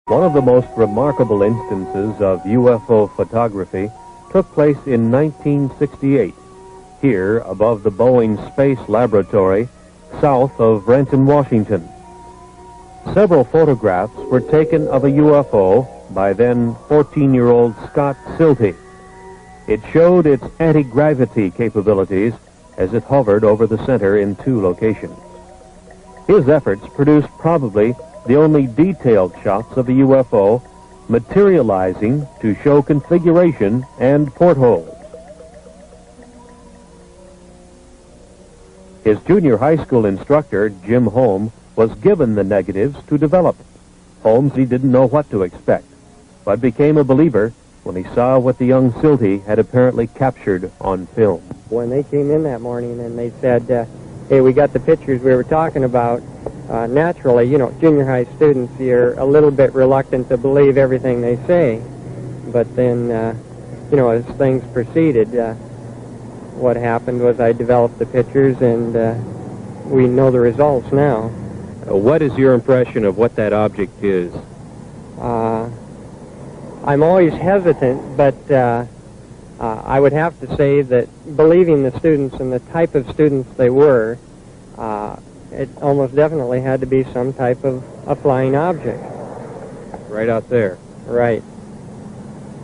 One of the most remarkable instances of UFO photography took place in 1968, here above the Boeing Space Laboratory, south of Renton, Washington. Several photographs were taken of a UFO by then 14-year-old Scott Silty. It showed its anti-gravity capabilities as it hovered over the center in two locations. His efforts produced probably the only detailed shots of a UFO materializing to show configuration and portholes. His junior high school instructor, Jim Holm, was given the negatives to develop. Holmes, he didn't know what to expect, but became a believer when he saw what the young Silty had apparently captured on film. When they came in that morning and they said, hey, we got the pictures we were talking about, naturally, junior high students, you're a little bit reluctant to believe everything they say. But then, as things proceeded, what happened was I developed the pictures, and we know the results now. What is your impression of what that object is? I'm always hesitant, but I would have to say that believing the students and the type of students they were, it almost definitely had to be some type of a flying object. Right out there. Right.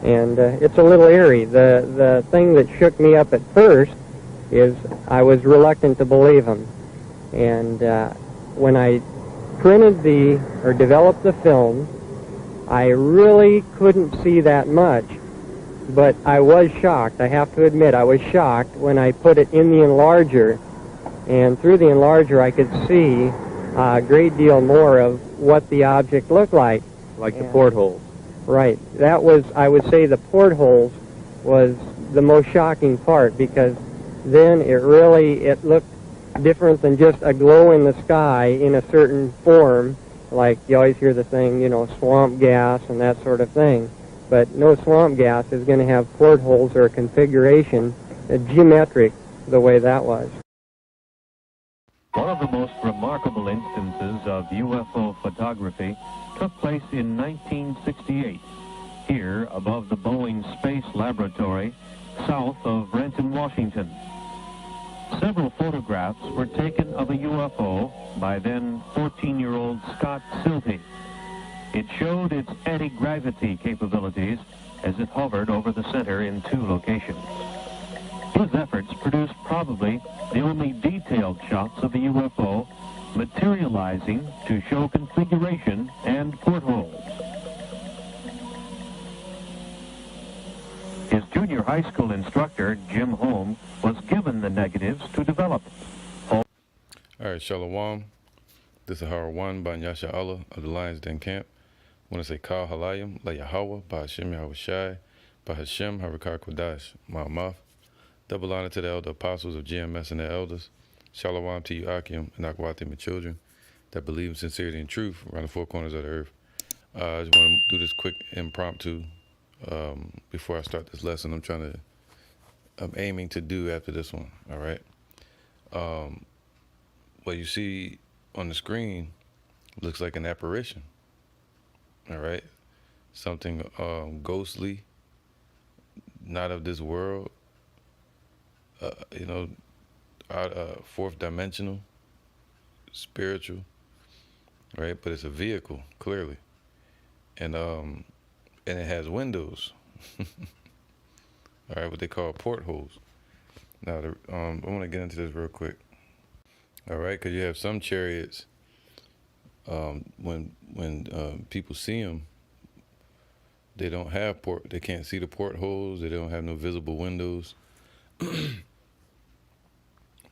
And it's a little eerie. The thing that shook me up at first is I was reluctant to believe them. And when I developed the film, I really couldn't see that much. But I was shocked. I have to admit, I was shocked when I put it in the enlarger. And through the enlarger, I could see a great deal more of what the object looked like. Like the portholes. Right. That was, I would say, the portholes was the most shocking part, because then it looked different than just a glow in the sky in a certain form, like you always hear the thing, swamp gas and that sort of thing. But no swamp gas is going to have portholes or a configuration geometric the way that was. One of the most remarkable instances of UFO photography took place in 1968, here above the Boeing Space Laboratory, south of Renton, Washington. Several photographs were taken of a UFO by then 14-year-old Scott Silty. It showed its anti-gravity capabilities as it hovered over the center in two locations. His efforts produced probably the only detailed shots of a UFO materializing to show configuration and portholes. His junior high school instructor, Jim Holm, was given the negatives to develop. All right, Shalom. This is Hara 1 by Nyasha Allah of the Lions Den Camp. I want to say Kal Halayim, La Yahweh, by Hashem Yahweh Shai, by Hashem Harakar Kodash, Ma'amaf. Double honor to the elder apostles of GMS and their elders. Shalom to you, Akim, and Akwati, my children, that believe in sincerity and truth around the four corners of the earth. I just want to do this quick impromptu before I start this lesson. I'm aiming to do after this one, all right? What you see on the screen looks like an apparition, all right? Something ghostly, not of this world, fourth dimensional, spiritual, right? But it's a vehicle, clearly. And it has windows. All right, what they call portholes. Now, I want to get into this real quick. All right, because you have some chariots, when people see them, they don't have they can't see the portholes, they don't have no visible windows.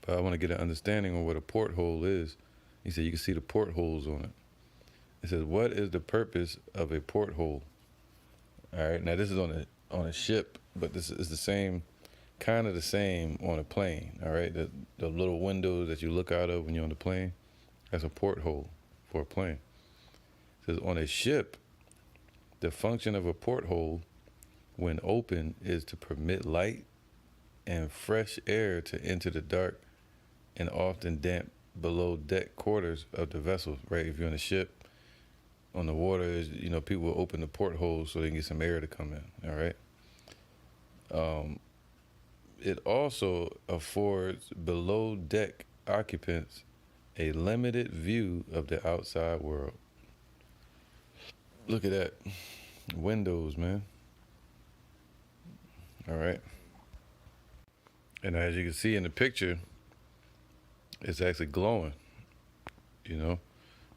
But I want to get an understanding of what a porthole is. He said you can see the portholes on it. It says, what is the purpose of a porthole? All right, now this is on a ship, but this is the same, kind of the same on a plane. All right, the little windows that you look out of when you're on the plane, that's a porthole for a plane. It says on a ship, the function of a porthole when open is to permit light and fresh air to enter the dark and often damp below deck quarters of the vessel, right? If you're on a ship, on the water is, you know, people will open the portholes so they can get some air to come in. All right. It also affords below deck occupants a limited view of the outside world. Look at that. Windows, man. All right. And as you can see in the picture, it's actually glowing, you know.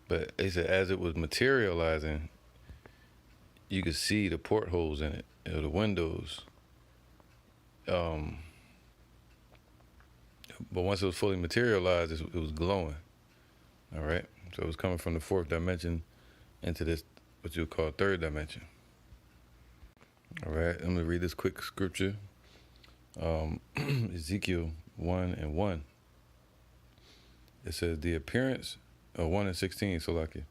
But they said as it was materializing, you could see the portholes in it, you know, the windows. But once it was fully materialized, it was glowing. All right. So it was coming from the fourth dimension into this, what you would call third dimension. All right. I'm going to read this quick scripture. Ezekiel 1:1. It says, the appearance, 1:16, Salakia.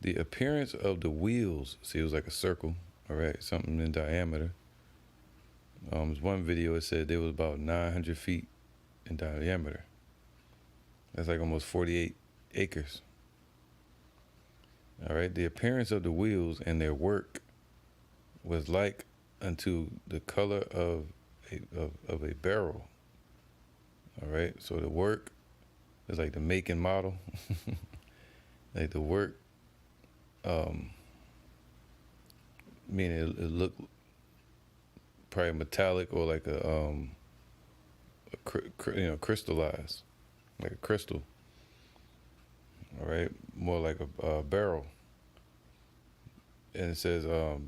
The appearance of the wheels, see, it was like a circle, all right, something in diameter. There's one video, it said they was about 900 feet in diameter. That's like almost 48 acres. All right, the appearance of the wheels and their work was like unto the color of a barrel. All right, so the work is like the make and model. Like the work, meaning it looked probably metallic or like a you know, crystallized, like a crystal. All right, more like a barrel. And it says, let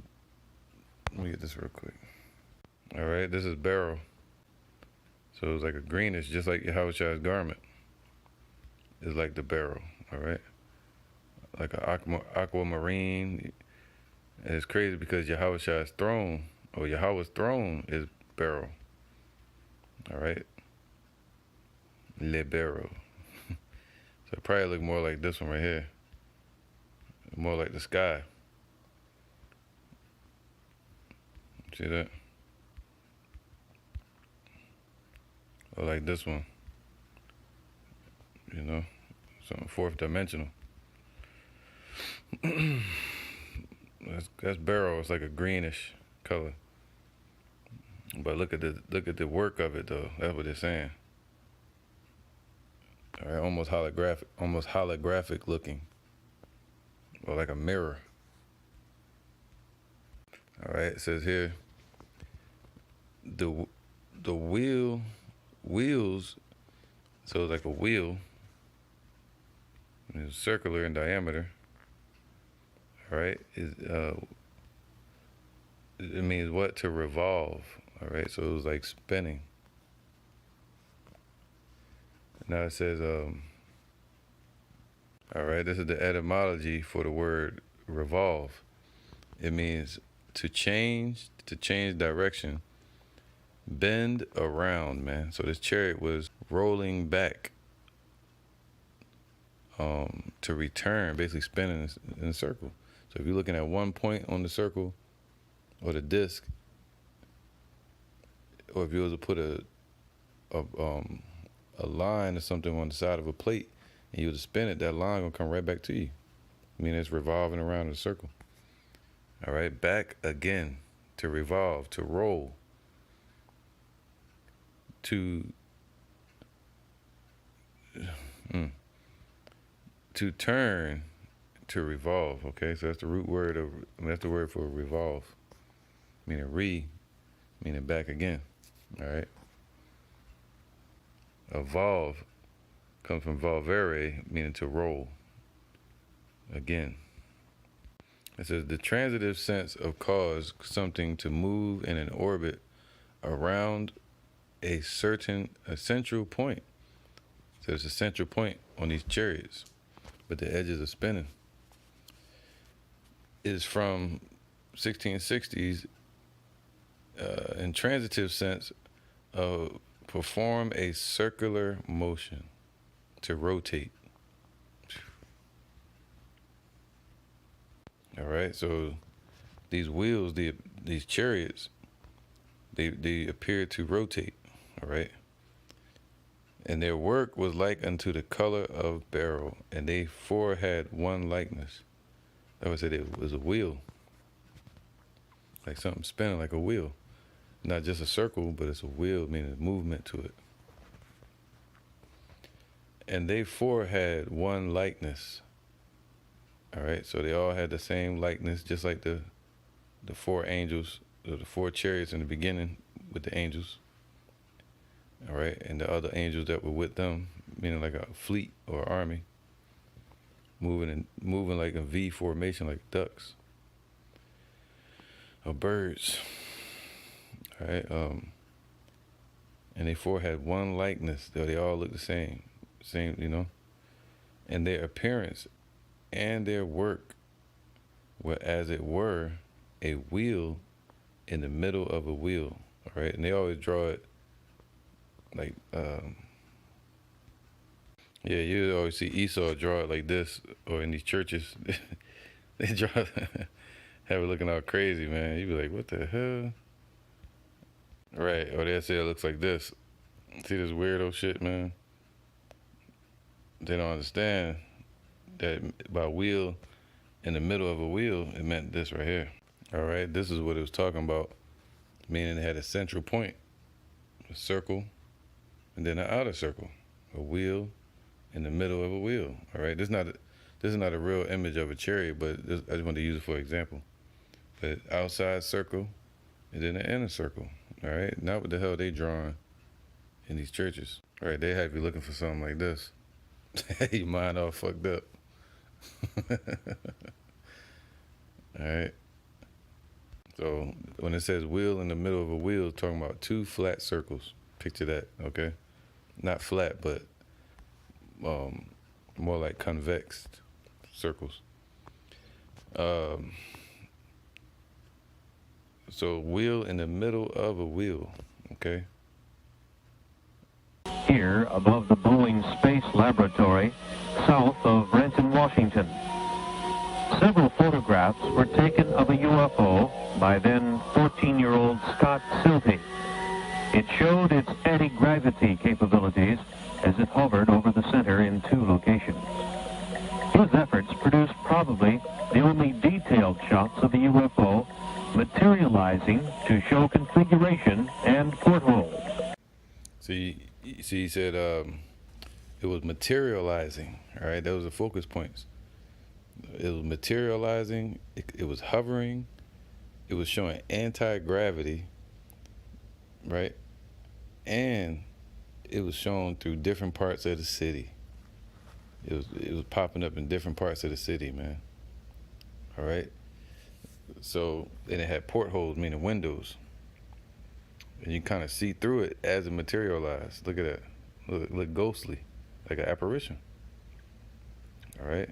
me get this real quick. All right, this is barrel. So it was like a greenish, just like Yahushua's garment. It's like the barrel, all right? Like an aquamarine. And it's crazy because Yahushua's throne, or Yahweh's throne, is barrel. All right? Le barrel. So it probably look more like this one right here. More like the sky. See that? Or like this one. You know? Something fourth dimensional. That's barrel. It's like a greenish color. But look at the work of it though. That's what they're saying. All right, almost holographic looking, or like a mirror. All right, it says here the wheels. So it's like a wheel. It's circular in diameter. All right, it means what? To revolve. All right, so it was like spinning. Now it says, all right, this is the etymology for the word revolve. It means to change direction, bend around, man. So this chariot was rolling back to return, basically spinning in a circle. So if you're looking at one point on the circle or the disc, or if you was to put a line or something on the side of a plate and you were to spin it, that line gonna come right back to you. I mean, it's revolving around in a circle. All right, back again, to revolve, to roll, to turn, to revolve. Okay, so that's the root word of, that's the word for revolve, meaning meaning back again. All right. Evolve comes from volvere, meaning to roll again. It says the transitive sense of cause something to move in an orbit around a central point. So there's a central point on these chariots, but the edges are spinning. It is from 1660s in transitive sense of perform a circular motion, to rotate. All right, so these wheels, these chariots, they appear to rotate. All right, and their work was like unto the color of beryl, and they four had one likeness. I would say it was a wheel, like something spinning like a wheel. Not just a circle, but it's a wheel, meaning movement to it. And they four had one likeness. All right, so they all had the same likeness, just like the four angels, or the four chariots in the beginning with the angels. All right, and the other angels that were with them, meaning like a fleet or army, moving like a V formation, like ducks or birds. All right, and they four had one likeness, though they all looked the same, you know, and their appearance and their work were as it were a wheel in the middle of a wheel. All right, and they always draw it like, yeah, you always see Esau draw it like this, or in these churches, they draw, have it looking all crazy, man. You be like, what the hell? Right, or they'll say it looks like this. See this weirdo shit, man? They don't understand that by wheel in the middle of a wheel, it meant this right here. All right, this is what it was talking about, meaning it had a central point, a circle, and then an outer circle, a wheel in the middle of a wheel. All right, this is not a real image of a chariot, but I just wanted to use it for example. But outside circle, and then the inner circle. All right, not what the hell they drawing in these churches. All right, they have you looking for something like this. Your mind all fucked up. All right. So when it says wheel in the middle of a wheel, it's talking about two flat circles. Picture that, okay? Not flat, but more like convex circles. So wheel in the middle of a wheel, okay? Here, above the Boeing Space Laboratory, south of Renton, Washington. Several photographs were taken of a UFO by then 14-year-old Scott Silty. It showed its anti-gravity capabilities as it hovered over the center in two locations. His efforts produced probably the only detailed shots of the UFO materializing to show configuration and portholes. See, he said it was materializing, all right? Those are focus points. It was materializing, it was hovering, it was showing anti-gravity, right? And it was shown through different parts of the city. It was popping up in different parts of the city, man. All right? So, and it had portholes, meaning windows. And you kind of see through it as it materialized. Look at that. Look ghostly, like an apparition. All right?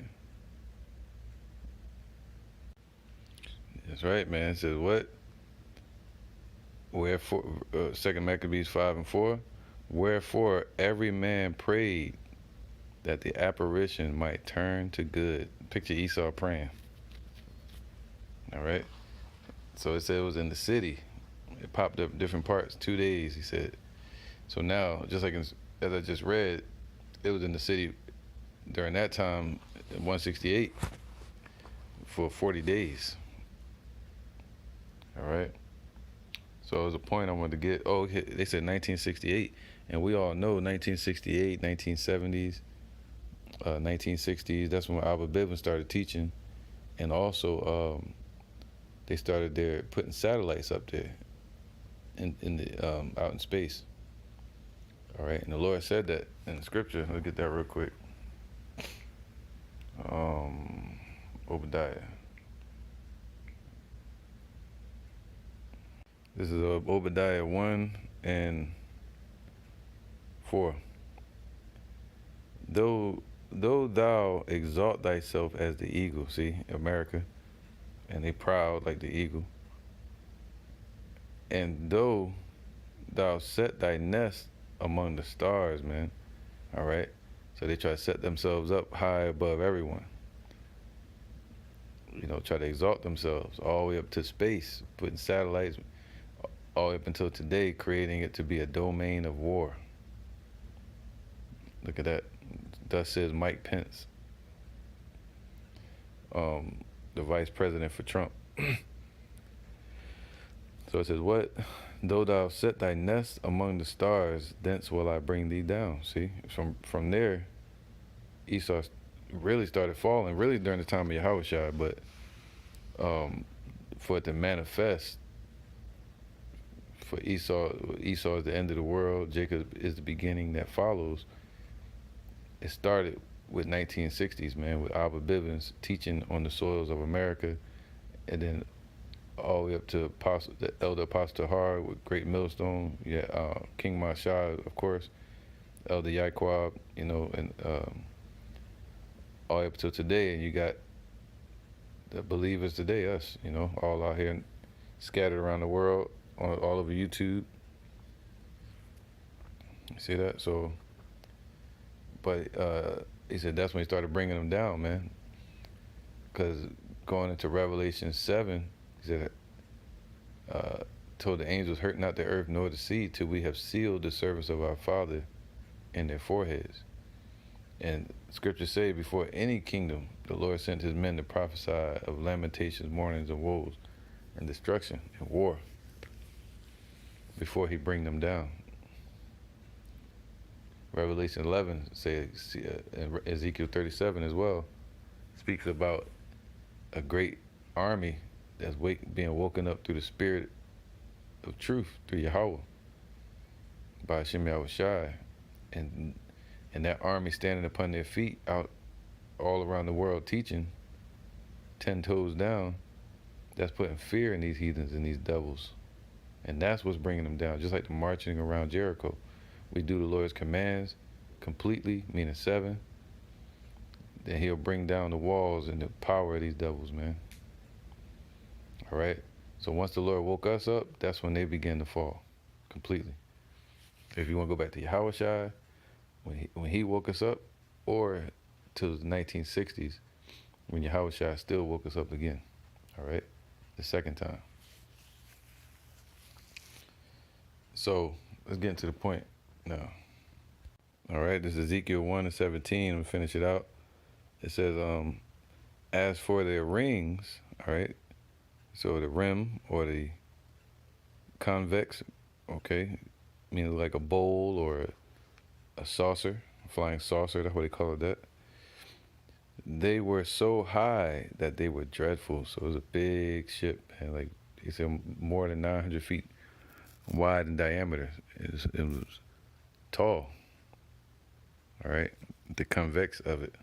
That's right, man. It says what? Wherefore, 2 Maccabees 5:4. Wherefore every man prayed that the apparition might turn to good. Picture Esau praying. All right? So it said it was in the city. It popped up in different parts, 2 days, he said. So now, just like as I just read, it was in the city during that time, 168, for 40 days. All right? So it was a point I wanted to get. Oh, they said 1968. And we all know 1968, 1970s, 1960s, that's when Albert Bivens started teaching. And also, they started there putting satellites up there in the out in space. All right, and the Lord said that in the scripture. Let's get that real quick. Obadiah. This is Obadiah 1:4. Though thou exalt thyself as the eagle, see, America, and they proud like the eagle. And though thou set thy nest among the stars, man, all right? So they try to set themselves up high above everyone. You know, try to exalt themselves all the way up to space, putting satellites all the way up until today, creating it to be a domain of war. Look at that. Thus says Mike Pence. the vice president for Trump. So it says, what? Though thou set thy nest among the stars, thence will I bring thee down. See, from there, Esau really started falling, really during the time of Yahushua, but for it to manifest, for Esau is the end of the world, Jacob is the beginning that follows. It started with 1960s, man, with Abba Bivens teaching on the soils of America, and then all the way up to the Elder Apostle Tahar with Great Millstone, King Mashah, of course, Elder Yaquab, you know, and all the way up to today, and you got the believers today, us, you know, all out here scattered around the world, all over YouTube. You see that? So, but he said that's when he started bringing them down, man. Because going into Revelation 7, he said, told the angels, hurt not the earth nor the sea till we have sealed the servants of our Father in their foreheads. And scriptures say, before any kingdom, the Lord sent his men to prophesy of lamentations, mournings, and woes, and destruction, and war, before he bring them down. Revelation 11, and Ezekiel 37 as well, speaks about a great army that's being woken up through the spirit of truth, through Yahweh, by Hashem Yahushai, and that army standing upon their feet out all around the world teaching, 10 toes down. That's putting fear in these heathens and these devils, and that's what's bringing them down. Just like the marching around Jericho, we do the Lord's commands completely, meaning 7, then he'll bring down the walls and the power of these devils, man. All right? So once the Lord woke us up, that's when they began to fall completely. If you want to go back to Yahushua, when he woke us up, or to the 1960s, when Yahushua still woke us up again. All right? The second time. So let's get into the point now. All right, this is Ezekiel 1:17. I'm gonna finish it out. It says, as for their rings, all right, so the rim or the convex, okay, meaning like a bowl or a saucer, a flying saucer, that's what they call it that. They were so high that they were dreadful. So it was a big ship, and like he said, more than 900 feet wide in diameter. It was tall. All right, the convex of it.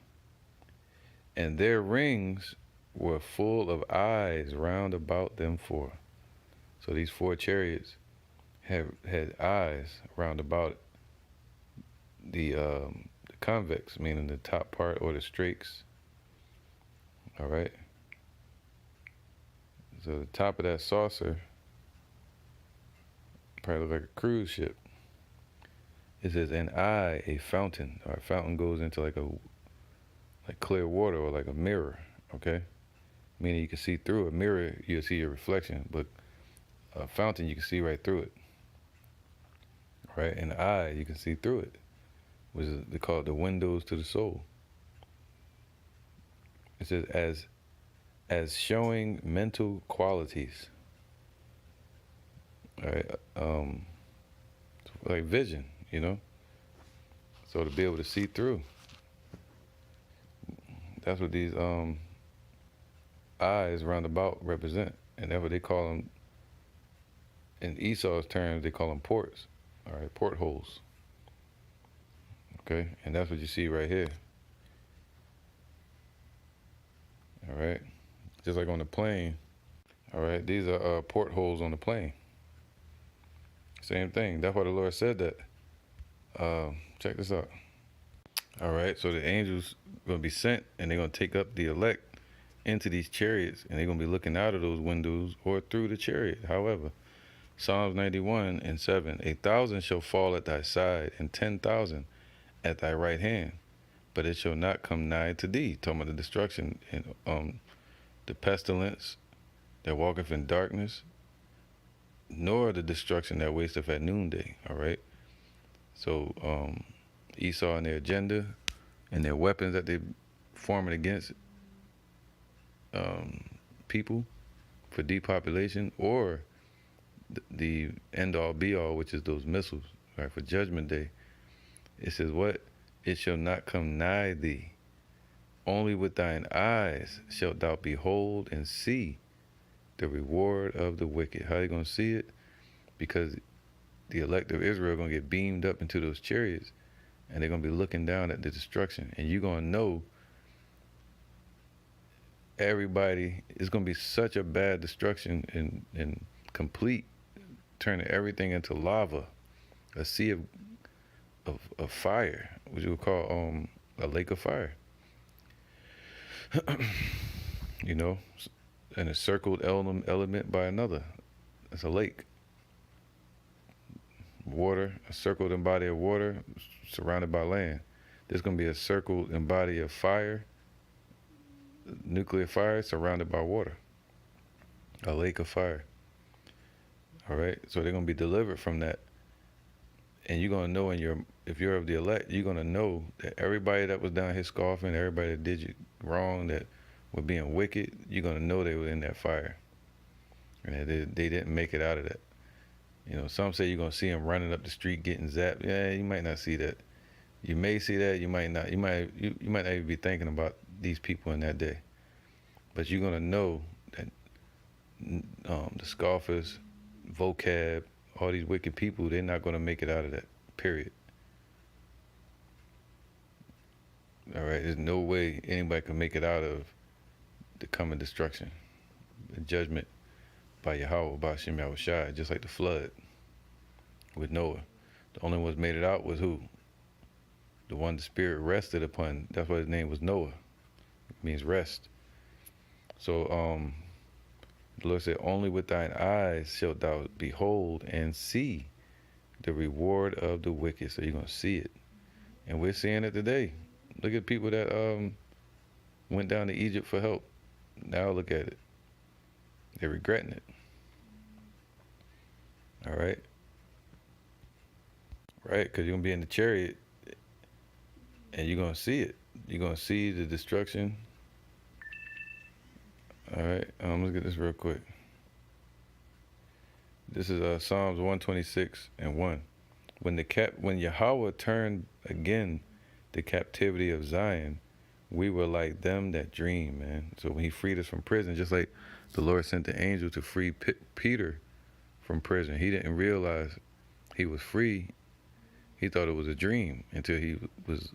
And their rings were full of eyes round about them four. So these 4 chariots had eyes round about the convex, meaning the top part or the strakes. All right. So the top of that saucer probably look like a cruise ship. It says, an eye, a fountain. Or a fountain goes into like clear water or like a mirror, okay? Meaning you can see through a mirror, you'll see your reflection, but a fountain, you can see right through it, right? An eye, you can see through it, which is, they call it the windows to the soul. It says, as showing mental qualities, all right? Like vision, you know? So to be able to see through. That's what these eyes roundabout represent. And that's what they call them, in Esau's terms, they call them ports. All right, portholes. Okay, and that's what you see right here. All right, just like on the plane. All right, these are portholes on the plane. Same thing. That's why the Lord said that. Check this out. All right, so the angels going to be sent, and they're going to take up the elect into these chariots, and they're going to be looking out of those windows or through the chariot. However, Psalms 91:7, 1,000 shall fall at thy side, and 10,000 at thy right hand, but it shall not come nigh to thee. Talking about the destruction and the pestilence that walketh in darkness, nor the destruction that wasteth at noonday. All right. So Esau and their agenda and their weapons that they forming against people for depopulation, or the end all be all, which is those missiles, right, for Judgment Day. It says, what? It shall not come nigh thee. Only with thine eyes shalt thou behold and see the reward of the wicked. How are you going to see it? Because the elect of Israel are going to get beamed up into those chariots, and they're going to be looking down at the destruction. And you're going to know everybody, it's going to be such a bad destruction and complete, turning everything into lava, a sea of fire, which you would call a lake of fire. You know, and a circled element by another. It's a lake. Water, a circled in body of water surrounded by land. There's going to be a circled in body of fire, nuclear fire surrounded by water. A lake of fire. All right, so they're going to be delivered from that. And you're going to know if you're of the elect, you're going to know that everybody that was down here scoffing, everybody that did you wrong, that were being wicked, you're going to know they were in that fire. And they didn't make it out of that. You know, some say you're going to see them running up the street getting zapped. Yeah, you might not see that. You may see that, you might not. You might not even be thinking about these people in that day. But you're going to know that the scoffers, vocab, all these wicked people, they're not going to make it out of that, period. All right, there's no way anybody can make it out of the coming destruction, the judgment by Yahweh, by Shem Yahushai, just like the flood with Noah. The only ones made it out was who? The one the Spirit rested upon. That's why his name was Noah. It means rest. So the Lord said, only with thine eyes shalt thou behold and see the reward of the wicked. So you're going to see it. And we're seeing it today. Look at people that went down to Egypt for help. Now look at it. They're regretting it. All right? Right? Because you're going to be in the chariot and you're going to see it. You're going to see the destruction. All right? Let's get this real quick. This is Psalms 126 and 1. When Yahweh turned again the captivity of Zion, we were like them that dream, man. So when he freed us from prison, just like the Lord sent the angel to free Peter from prison, he didn't realize he was free. He thought it was a dream until he was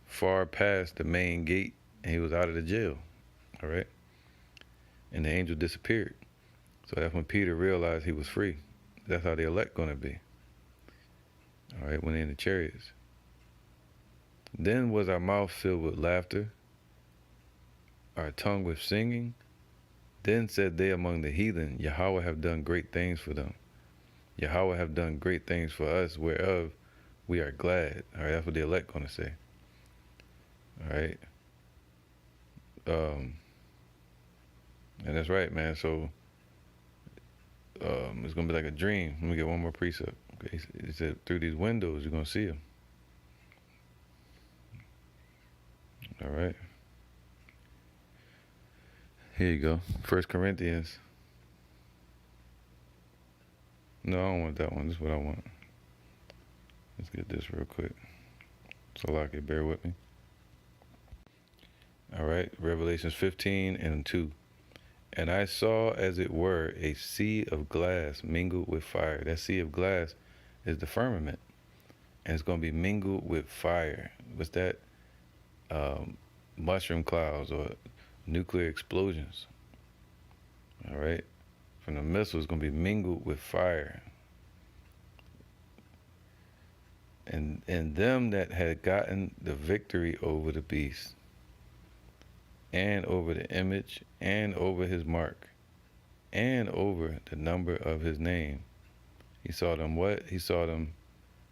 far past the main gate and he was out of the jail, all right? And the angel disappeared. So that's when Peter realized he was free. That's how the elect going to be, all right, when they're in the chariots. Then was our mouth filled with laughter, our tongue with singing. Then said they among the heathen, Yahweh have done great things for them. Yahweh have done great things for us, whereof we are glad. All right, that's what the elect going to say. All right. And that's right, man. So it's going to be like a dream. Let me get one more precept. Okay. He said, through these windows, you're going to see them. All right. Here you go. 1 Corinthians. No, I don't want that one. This is what I want. Let's get this real quick. So like it, bear with me. All right. Revelations 15 and 2. And I saw, as it were, a sea of glass mingled with fire. That sea of glass is the firmament. And it's going to be mingled with fire. What's that? Mushroom clouds or nuclear explosions. All right. From the missile, it's going to be mingled with fire. And them that had gotten the victory over the beast, and over the image, and over his mark, and over the number of his name. He saw them what? He saw them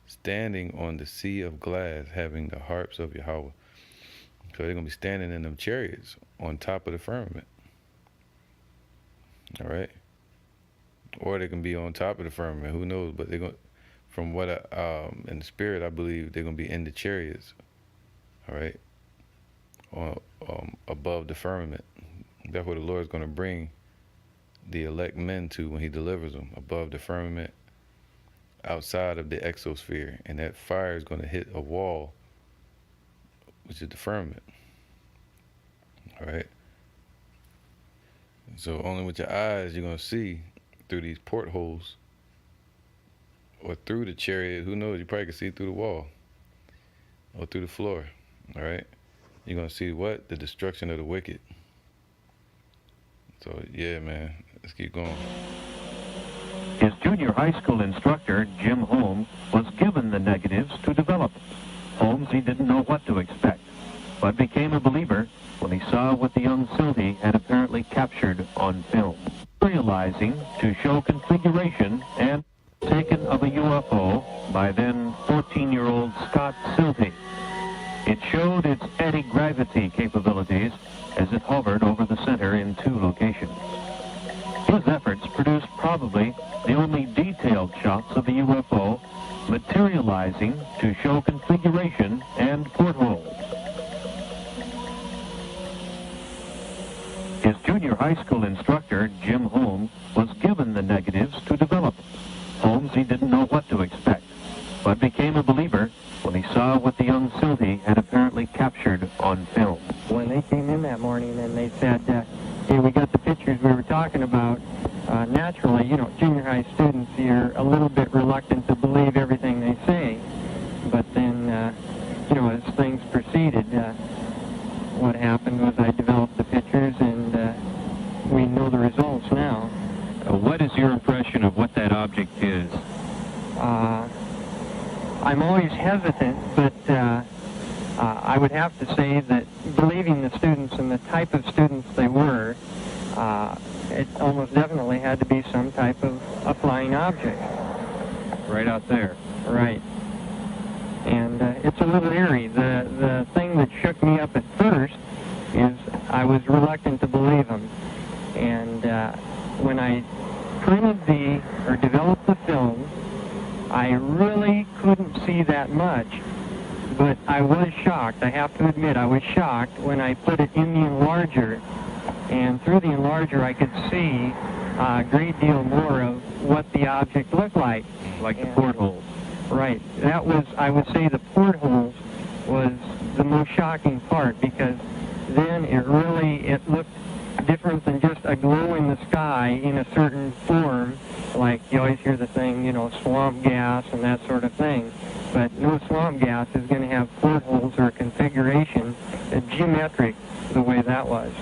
standing on the sea of glass, having the harps of Yahweh. So they're going to be standing in them chariots on top of the firmament. All right? Or they can be on top of the firmament. Who knows? But they're going, from what in the spirit, I believe they're going to be in the chariots. All right? Or above the firmament. That's where the Lord is going to bring the elect men to when he delivers them, above the firmament, outside of the exosphere. And that fire is going to hit a wall, which is the firmament. All right? So only with your eyes you're going to see through these portholes, or through the chariot. Who knows? You probably can see through the wall or through the floor. All right? You're going to see what? The destruction of the wicked. So, yeah, man, let's keep going. His junior high school instructor, Jim Holmes, was given the negatives to develop. Holmes, he didn't know what to expect, but became a believer when he saw what the young Sylvie had apparently captured on film. Realizing to show configuration and taken of a UFO by then 14-year-old Scott Sylvie. It showed its anti-gravity capabilities as it hovered over the center in 2 locations. His efforts produced probably the only detailed shots of the UFO materializing to show configuration and portholes. His junior high school instructor, Jim Holmes, was given the negatives to develop. Holmes, he didn't know what to expect, but became a believer when he saw what the young Sylvie had apparently captured on film. When they came in that morning and they said, hey, we got the pictures we were talking about, naturally, you know, junior high students, you're a little bit reluctant to believe everything they say. But then, you know, as things proceeded, what happened was I developed the pictures, and we know the results now. What is your impression of what that object is? I'm always hesitant, but I would have to say that believing the students and the type of students they were, it almost definitely had to be some type of a flying object. Right out there. Right. And it's a little eerie. The thing that shook me up at first is I was reluctant to believe them. And when I printed or developed the film, I really couldn't see that much, but I was shocked. I have to admit, I was shocked when I put it in the enlarger, and through the enlarger I could see a great deal more of what the object looked like. Like the portholes. Right. That was, I would say, the portholes was the most shocking part, because then it looked different than just a glow in the sky in a certain form. Like you always hear the thing, you know, swamp gas and that sort of thing. But no swamp gas is going to have portholes or configuration geometric the way that was.